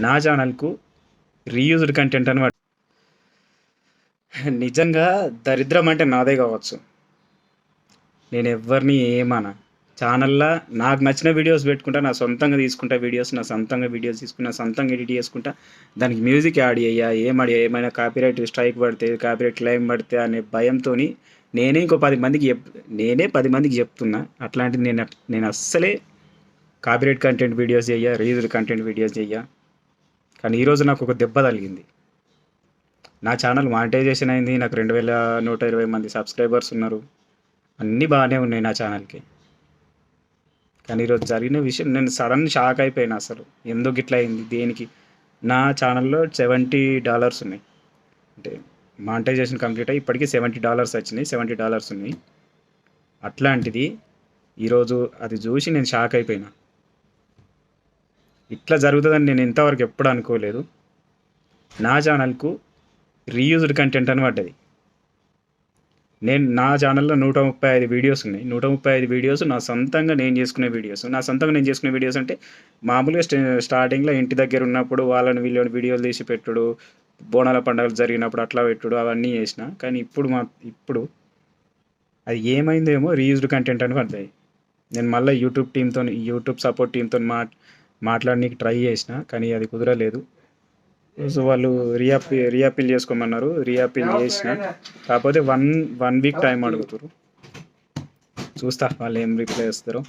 నా ఛానల్కు reused content అని నిజంగా దరిద్రం అంటే నాదే కావచ్చు. నేను ఎవరిని ఏమన్నా ఛానల్లో నాకు నచ్చిన వీడియోస్ పెట్టుకుంటా, నా సొంతంగా తీసుకుంటా వీడియోస్, నా సొంతంగా వీడియోస్ తీసుకున్నా, సొంతంగా ఎడిట్ చేసుకుంటా, దానికి మ్యూజిక్ యాడ్ అయ్యా ఏమైనా కాపీరైట్ స్ట్రైక్ పడితే, కాపీరైట్ క్లెయిమ్ పడితే అనే భయంతో నేనే 10 మందికి చెప్తున్నా. అట్లాంటిది నేను అస్సలే కాపీరైట్ కంటెంట్ వీడియోస్ చెయ్య, రీయూజ్డ్ కంటెంట్ వీడియోస్ చెయ్య. కానీ ఈరోజు నాకు ఒక దెబ్బ తగిలింది. నా ఛానల్ మానిటైజేషన్ అయింది, నాకు 2120 మంది సబ్స్క్రైబర్స్ ఉన్నారు, అన్నీ బాగానే ఉన్నాయి నా ఛానల్కి. కానీ ఈరోజు జరిగిన విషయం నేను సడన్ షాక్ అయిపోయినా. అసలు ఎందుకు ఇట్లా అయింది, దేనికి? నా ఛానల్లో $70 ఉన్నాయి. అంటే మానిటైజేషన్ కంప్లీట్ అయ్యి ఇప్పటికీ $70 వచ్చినాయి, $70 ఉన్నాయి. అట్లాంటిది ఈరోజు అది చూసి నేను షాక్ అయిపోయినా. ఇట్లా జరుగుతుందని నేను ఇంతవరకు ఎప్పుడు అనుకోలేదు. నా ఛానల్కు రీయూజ్డ్ కంటెంట్ అని పడ్డది. నా ఛానల్లో 135 వీడియోస్ ఉన్నాయి. 135 వీడియోస్ నా సొంతంగా నేను చేసుకునే వీడియోస్ అంటే మామూలుగా స్టార్టింగ్లో ఇంటి దగ్గర ఉన్నప్పుడు వీళ్ళని వీడియోలు తీసి పెట్టుడు, బోనాల పండుగలు జరిగినప్పుడు అట్లా పెట్టుడు, అవన్నీ చేసిన. కానీ ఇప్పుడు అది ఏమైందేమో రీయూజ్డ్ కంటెంట్ అని పడ్డాయి. నేను మళ్ళీ యూట్యూబ్ సపోర్ట్ టీంతో మాట్లాడడానికి ట్రై చేసిన, కానీ అది కుదరలేదు. సో వాళ్ళు రీఅపీల్ చేసుకోమన్నారు, రీఅపీల్ చేసిన. కాకపోతే వన్ వీక్ టైం అడుగుతారు. చూస్తా వాళ్ళు ఏం రిప్లై ఇస్తారో.